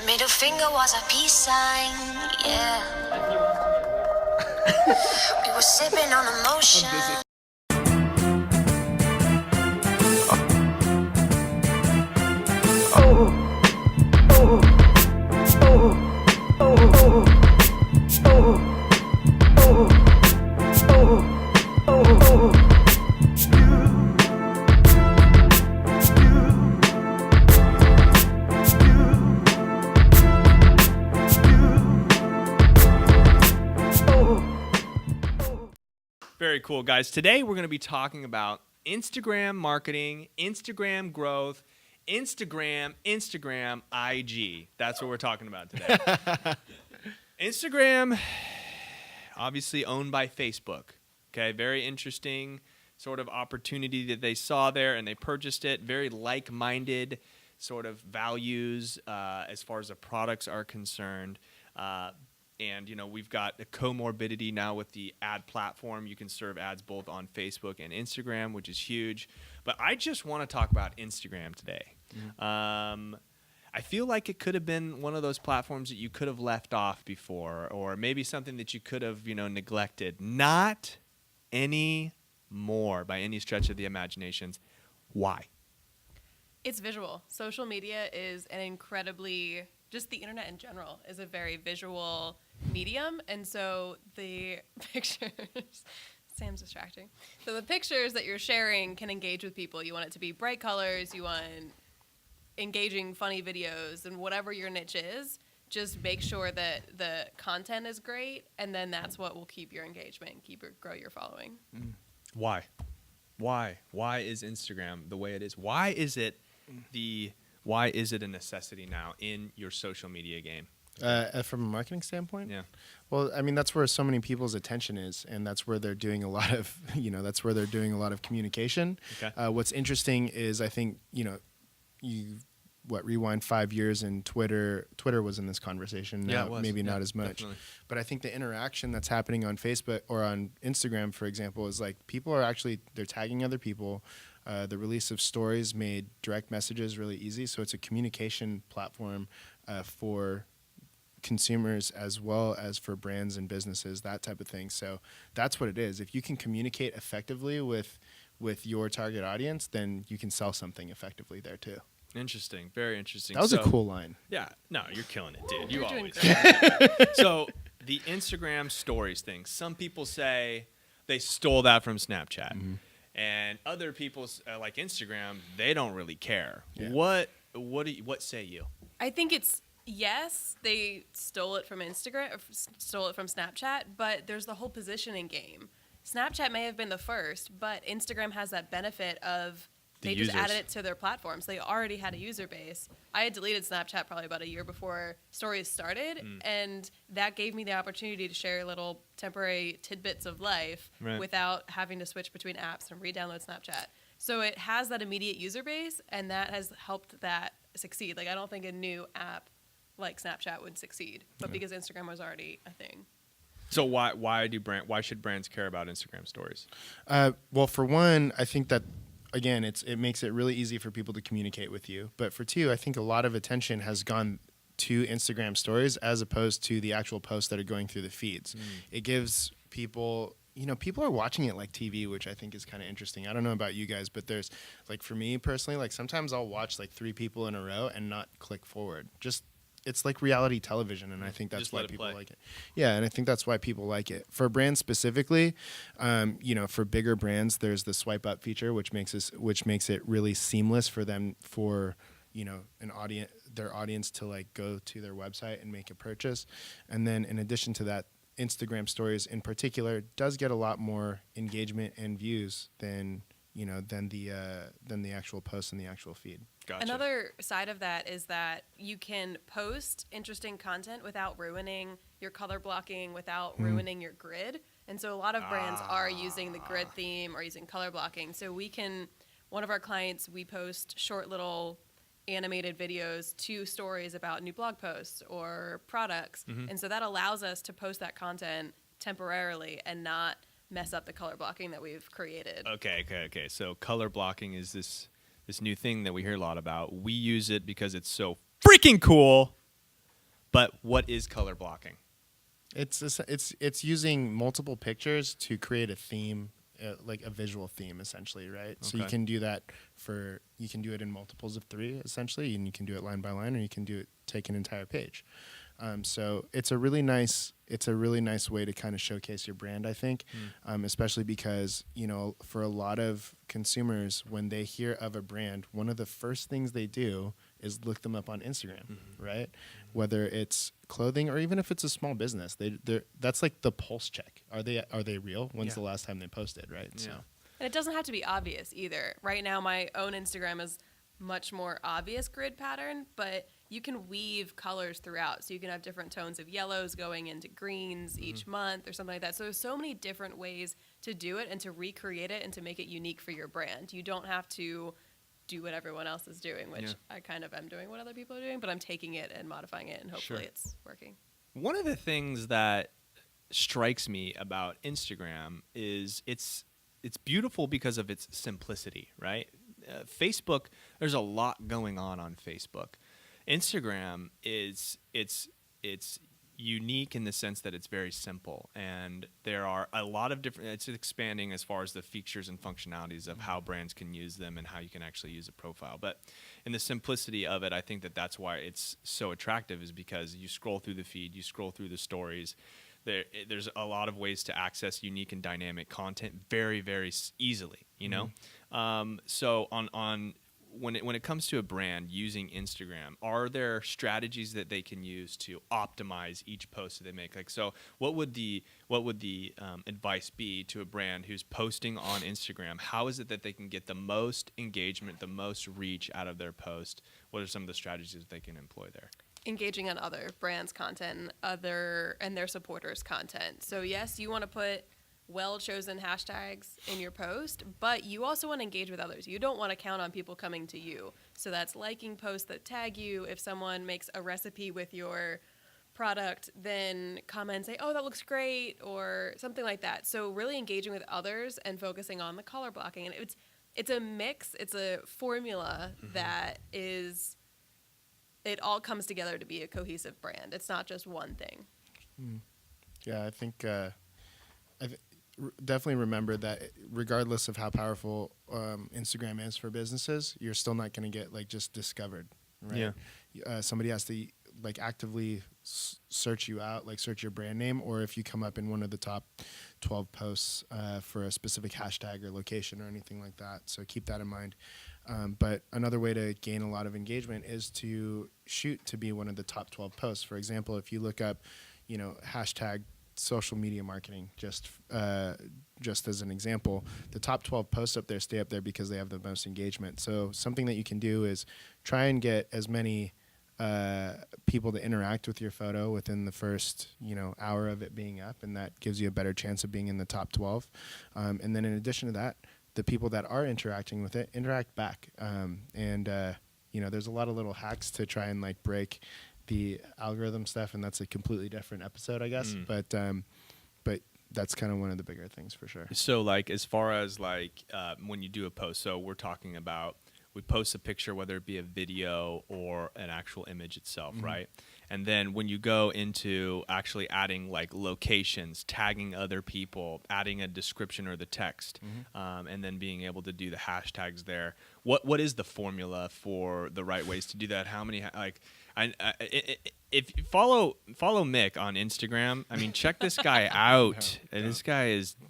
The middle finger was a peace sign, yeah. We were sipping on emotion. Very cool, guys. Today we're going to be talking about Instagram marketing, Instagram growth, Instagram, IG. That's what we're talking about today. Instagram, obviously owned by Facebook. Okay, very interesting sort of opportunity that they saw there, and they purchased it. Very like-minded sort of values as far as the products are concerned. And, you know, we've got a comorbidity now with the ad platform. You can serve ads both on Facebook and Instagram, which is huge. But I just want to talk about Instagram today. Mm-hmm. I feel like it could have been one of those platforms that you could have left off before, or maybe something that you could have, neglected. Not anymore by any stretch of the imaginations. Why? It's visual. Social media is an incredibly, just the internet in general is a very visual medium. And so the pictures, Sam's distracting. So the pictures that you're sharing can engage with people. You want it to be bright colors. You want engaging, funny videos, and whatever your niche is, just make sure that the content is great. And then that's what will keep your engagement, grow your following. Why? Why is Instagram the way it is? Why is it a necessity now in your social media game? From a marketing standpoint? Yeah. Well, I mean, that's where so many people's attention is, and that's where they're doing a lot of, that's where they're doing a lot of communication. Okay. What's interesting is I think, rewind 5 years and Twitter was in this conversation. Yeah, Now, it was. maybe not Yeah, as much. definitely. But I think the interaction that's happening on Facebook or on Instagram, for example, is like people are they're tagging other people. The release of stories made direct messages really easy. So it's a communication platform for consumers as well as for brands and businesses, that type of thing. So that's what it is. If you can communicate effectively with your target audience, then you can sell something effectively there too. Interesting. Very interesting. That was a cool line. Yeah. No, you're killing it, dude. You're You doing always great. are. So the Instagram stories thing, some people say they stole that from Snapchat. Mm-hmm. And other people, like Instagram, they don't really care. Yeah. What say you? I think yes, they stole it from Instagram, stole it from Snapchat, but there's the whole positioning game. Snapchat may have been the first, but Instagram has that benefit of they just added it to their platforms. They already had a user base. I had deleted Snapchat probably about a year before Stories started, and that gave me the opportunity to share little temporary tidbits of life without having to switch between apps and re-download Snapchat. So it has that immediate user base, and that has helped that succeed. Like, I don't think a new app like Snapchat would succeed, but because Instagram was already a thing. So why should brands care about Instagram stories? Well, for one, I think that again, it makes it really easy for people to communicate with you. But for two, I think a lot of attention has gone to Instagram stories as opposed to the actual posts that are going through the feeds. It gives people, people are watching it like TV, which I think is kind of interesting. I don't know about you guys, but there's, like, for me personally, like sometimes I'll watch like 3 people in a row and not click forward. It's like reality television, and I think that's why people like it. Yeah, and I think that's why people like it. For brands specifically, for bigger brands, there's the swipe up feature, which makes it really seamless for them their audience to like go to their website and make a purchase. And then in addition to that, Instagram stories in particular does get a lot more engagement and views than the actual post and the actual feed. Gotcha. Another side of that is that you can post interesting content without ruining your color blocking, without ruining your grid. And so a lot of brands are using the grid theme or using color blocking. So one of our clients, we post short little animated videos to stories about new blog posts or products. And so that allows us to post that content temporarily and not mess up the color blocking that we've created. Okay. So color blocking is this new thing that we hear a lot about. We use it because it's so freaking cool. But what is color blocking? It's using multiple pictures to create a theme, like a visual theme, essentially, right? So you Okay. can do that you can do it in multiples of 3, essentially, and you can do it line by line, or you can do it take an entire page. So it's a really nice way to kind of showcase your brand, I think, especially because, for a lot of consumers, when they hear of a brand, one of the first things they do is look them up on Instagram, right? Whether it's clothing or even if it's a small business, that's like the pulse check. Are they real? When's the last time they posted, right? Yeah. So And it doesn't have to be obvious either. Right now, my own Instagram is much more obvious grid pattern, but you can weave colors throughout. So you can have different tones of yellows going into greens each month or something like that. So there's so many different ways to do it and to recreate it and to make it unique for your brand. You don't have to do what everyone else is doing, which I kind of am doing what other people are doing, but I'm taking it and modifying it, and hopefully it's working. One of the things that strikes me about Instagram is it's beautiful because of its simplicity, right? Facebook, there's a lot going on Facebook. Instagram is it's unique in the sense that it's very simple, and there are a lot of different. It's expanding as far as the features and functionalities of how brands can use them and how you can actually use a profile. But in the simplicity of it, I think that's why it's so attractive, is because you scroll through the feed, you scroll through the stories. There's a lot of ways to access unique and dynamic content very, very easily. So when it comes to a brand using Instagram, are there strategies that they can use to optimize each post that they make? Like, so what would the advice be to a brand who's posting on Instagram? How is it that they can get the most engagement, the most reach out of their post? What are some of the strategies that they can employ there? Engaging on other brands' content and their supporters' content. So yes, you want to put well-chosen hashtags in your post, but you also want to engage with others. You don't want to count on people coming to you. So that's liking posts that tag you. If someone makes a recipe with your product, then comment and say, oh, that looks great, or something like that. So really engaging with others and focusing on the color blocking. And it's a mix, it's a formula that is, it all comes together to be a cohesive brand. It's not just one thing. Yeah, I think definitely remember that regardless of how powerful Instagram is for businesses, you're still not going to get just discovered, right? Yeah. Somebody has to actively search you out, search your brand name, or if you come up in one of the top 12 posts for a specific hashtag or location or anything like that. So keep that in mind. But another way to gain a lot of engagement is to shoot to be one of the top 12 posts. For example, if you look up, hashtag social media marketing, just as an example, the top 12 posts up there stay up there because they have the most engagement. So something that you can do is try and get as many people to interact with your photo within the first hour of it being up, and that gives you a better chance of being in the top 12. And then in addition to that, the people that are interacting with it interact back. There's a lot of little hacks to try and break the algorithm stuff, and that's a completely different episode, I guess. But that's kind of one of the bigger things for sure. So as far as when you do a post, so we're talking about, we post a picture, whether it be a video or an actual image itself, right? And then when you go into actually adding locations, tagging other people, adding a description or the text, and then being able to do the hashtags there, what is the formula for the right ways to do that? How many if you follow Mick on Instagram, check this guy out. And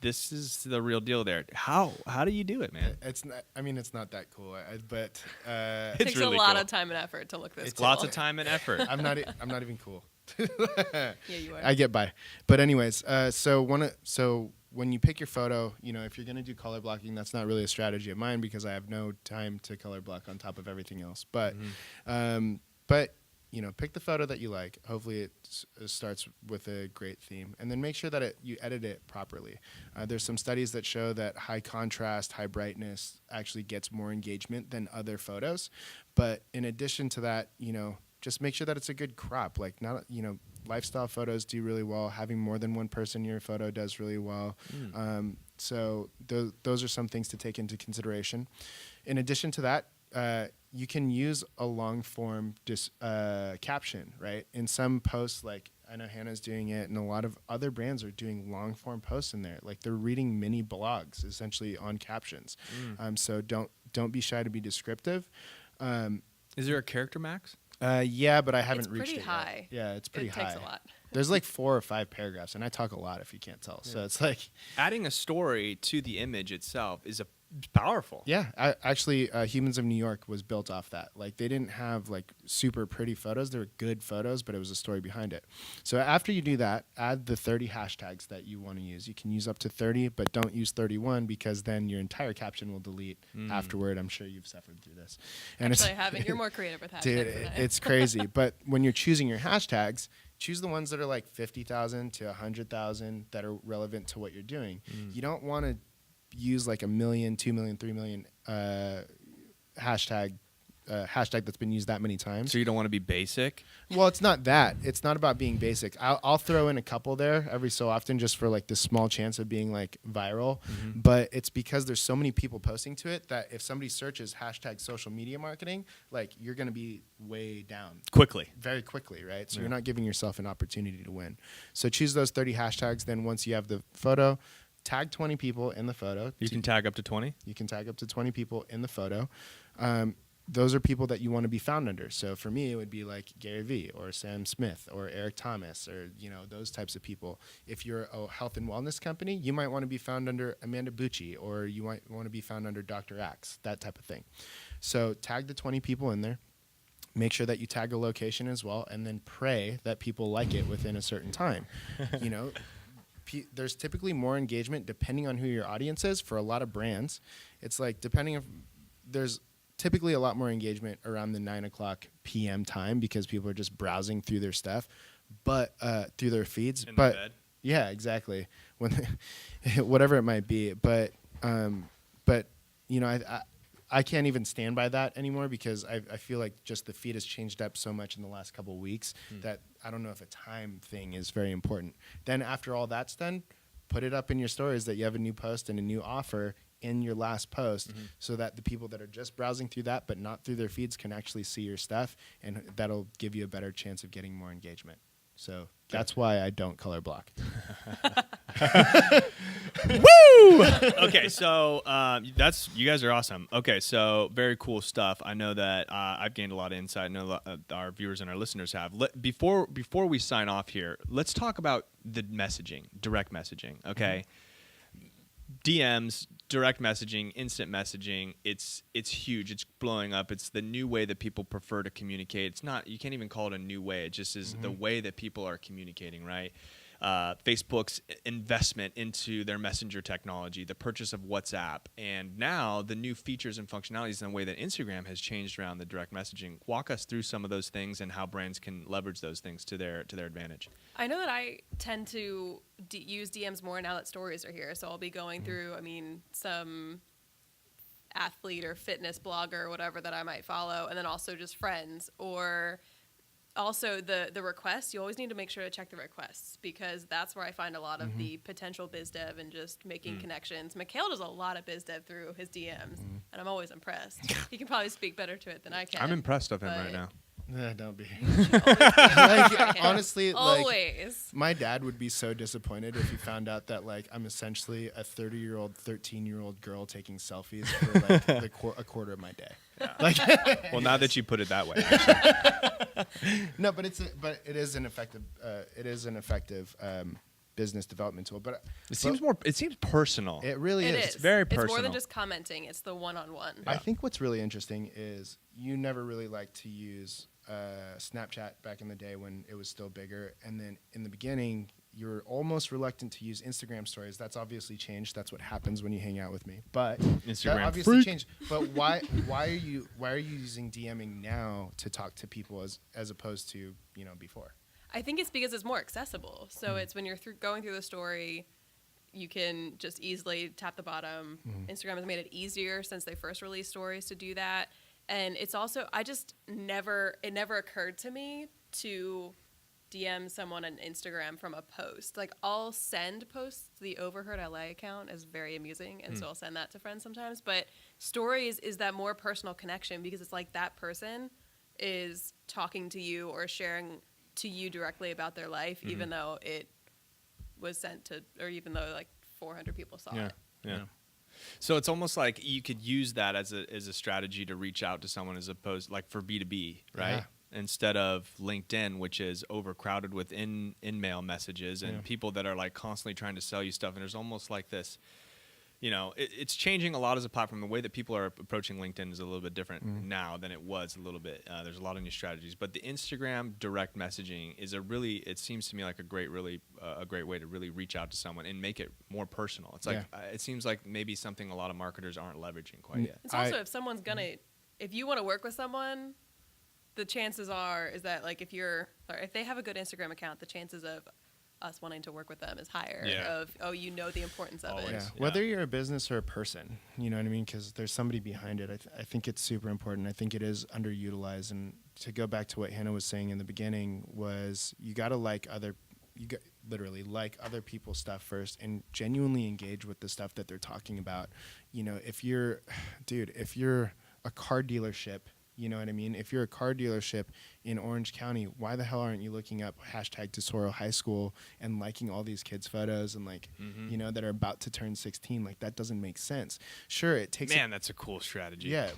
this is the real deal there. How do you do it, man? It's not. It's not that cool. But It It's takes really a lot cool. of time and effort to look this It's cool. Lots of time and effort. I'm not even cool. Yeah, you are. I get by. But anyways, so when you pick your photo, if you're gonna do color blocking, that's not really a strategy of mine because I have no time to color block on top of everything else. But pick the photo that you like. Hopefully it starts with a great theme, and then make sure that you edit it properly. There's some studies that show that high contrast, high brightness actually gets more engagement than other photos. But in addition to that, just make sure that it's a good crop. Lifestyle photos do really well. Having more than one person in your photo does really well. So those are some things to take into consideration. In addition to that, you can use a long form caption, right? In some posts, like I know Hannah's doing it, and a lot of other brands are doing long form posts in there. Like they're reading mini blogs essentially on captions. So don't be shy to be descriptive. Is there a character max? Yeah, but I haven't It's reached pretty it high. yet. Yeah, it's pretty high. It takes a lot. There's like 4 or 5 paragraphs, and I talk a lot if you can't tell. So it's like, Adding a story to the image itself is powerful. yeah, actually, Humans of New York was built off that. Like they didn't have like super pretty photos. They were good photos, but it was a story behind it. So after you do that, add the 30 hashtags that you want to use. You can use up to 30, but don't use 31 because then your entire caption will delete afterward. I'm sure you've suffered through this. And Actually, I haven't. You're more creative with hashtags dude, than I am. it's crazy. But when you're choosing your hashtags, choose the ones that are like 50,000 to 100,000 that are relevant to what you're doing. You don't want to use like 1 million, 2 million, 3 million hashtag that's been used that many times. So you don't want to be basic? Well, it's not that. It's not about being basic. I'll throw in a couple there every so often just for like the small chance of being like viral. But it's because there's so many people posting to it that if somebody searches hashtag social media marketing, like you're going to be way down Quickly. very quickly, right? So you're not giving yourself an opportunity to win. So choose those 30 hashtags. Then once you have the photo, tag 20 people in the photo. You can tag up to 20? You can tag up to 20 people in the photo. Those are people that you want to be found under. So for me, it would be like Gary Vee or Sam Smith or Eric Thomas or, those types of people. If you're a health and wellness company, you might want to be found under Amanda Bucci or you might want to be found under Dr. Axe, that type of thing. So tag the 20 people in there. Make sure that you tag a location as well, and then pray that people like it within a certain time. There's typically more engagement depending on who your audience is. For a lot of brands, it's like there's typically a lot more engagement around the 9:00 p.m. time because people are just browsing through their stuff, but through their feeds. In but their bed. Yeah, exactly. When whatever it might be, but I can't even stand by that anymore because I feel like just the feed has changed up so much in the last couple of weeks that I don't know if a time thing is very important. Then after all that's done, put it up in your stories that you have a new post and a new offer in your last post so that the people that are just browsing through that but not through their feeds can actually see your stuff, and that'll give you a better chance of getting more engagement. So that's why I don't color block. Woo! Okay, so you guys are awesome. Okay, so very cool stuff. I know that I've gained a lot of insight. I know a lot of our viewers and our listeners have. Before we sign off here, let's talk about the messaging, direct messaging. Okay, DMs, direct messaging, instant messaging. It's huge. It's blowing up. It's the new way that people prefer to communicate. It's not. You can't even call it a new way. It just is the way that people are communicating. Right. Facebook's investment into their messenger technology, the purchase of WhatsApp, and now the new features and functionalities and the way that Instagram has changed around the direct messaging. Walk us through some of those things and how brands can leverage those things to their advantage. I know that I tend to use DMs more now that stories are here. So I'll be going through, some athlete or fitness blogger or whatever that I might follow, and then also just friends or also the requests. You always need to make sure to check the requests because that's where I find a lot of the potential biz dev and just making connections. Mikhail does a lot of biz dev through his DMs, and I'm always impressed. He can probably speak better to it than I can. I'm impressed of him right now. Don't be. Like, honestly, always. My dad would be so disappointed if he found out that I'm essentially a 30-year-old, 13-year-old girl taking selfies for a quarter of my day. Yeah. Well, now that you put it that way, actually. No, but it is an effective business development tool. But it seems personal. It really is. It's very personal. It's more than just commenting. It's the one-on-one. I think what's really interesting is you never really liked to use Snapchat back in the day when it was still bigger, and then in the beginning you were almost reluctant to use Instagram stories. That's obviously changed. That's what happens when you hang out with me. But Instagram that obviously freak. changed. But why are you using DMing now to talk to people as opposed to before? I think it's because it's more accessible. So it's when you're going through the story, you can just easily tap the bottom. Instagram has made it easier since they first released stories to do that. And it's also, it never occurred to me to DM someone on Instagram from a post. Like, I'll send posts. The Overheard LA account is very amusing, and so I'll send that to friends sometimes. But stories is that more personal connection because it's like that person is talking to you or sharing to you directly about their life, even though it was sent to, or even though like 400 people saw it. Yeah. So it's almost like you could use that as a strategy to reach out to someone as opposed like for B2B, right? Yeah. Instead of LinkedIn, which is overcrowded with in-mail messages and people that are like constantly trying to sell you stuff. And there's almost like this, you know, it's changing a lot as a platform. The way that people are approaching LinkedIn is a little bit different now than it was a little bit. There's a lot of new strategies, but the Instagram direct messaging is it seems to me like a great way to really reach out to someone and make it more personal. It's like, it seems like maybe something a lot of marketers aren't leveraging quite yet. It's also if you want to work with someone, the chances is that like if they have a good Instagram account, the chances of us wanting to work with them is higher. You know the importance of it. Yeah. Whether you're a business or a person, you know what I mean? Because there's somebody behind it. I think it's super important. I think it is underutilized. And to go back to what Hannah was saying in the beginning was you got to literally like other people's stuff first and genuinely engage with the stuff that they're talking about. You know, if you're a car dealership, you know what I mean? If you're a car dealership in Orange County, why the hell aren't you looking up #Tesoro High School and liking all these kids' photos and like, you know, that are about to turn 16? Like, that doesn't make sense. Sure, it takes... Man, that's a cool strategy. Yeah,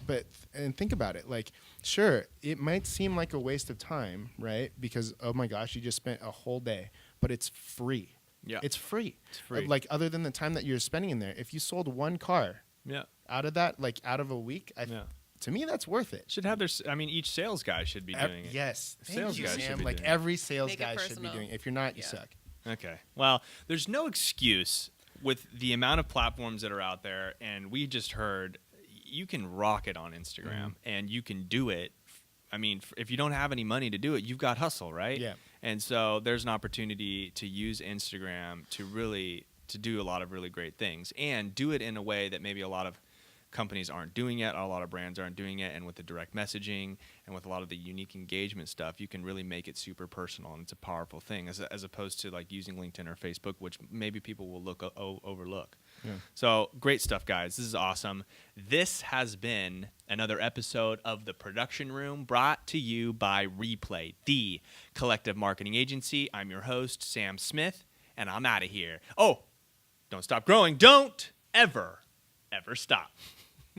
and think about it. Like, sure, it might seem like a waste of time, right? Because, oh my gosh, you just spent a whole day. But it's free. Yeah. It's free. It's free. Like, other than the time that you're spending in there, if you sold one car out of that, like, out of a week, to me, that's worth it. Should have each sales guy should be doing it. Yes. Sales guy should be like doing every sales Make it guy should be personal. doing it. If you're not, you suck. Okay. Well, there's no excuse with the amount of platforms that are out there, and we just heard you can rock it on Instagram, and you can do it. I mean, if you don't have any money to do it, you've got hustle, right? Yeah. And so there's an opportunity to use Instagram to do a lot of really great things and do it in a way that maybe a lot of companies aren't doing it, a lot of brands aren't doing it, and with the direct messaging and with a lot of the unique engagement stuff, you can really make it super personal, and it's a powerful thing as opposed to like using LinkedIn or Facebook, which maybe people will overlook. Yeah. So great stuff, guys. This is awesome. This has been another episode of The Production Room brought to you by Replay, the collective marketing agency. I'm your host, Sam Smith, and I'm out of here. Oh, don't stop growing. Don't ever stop.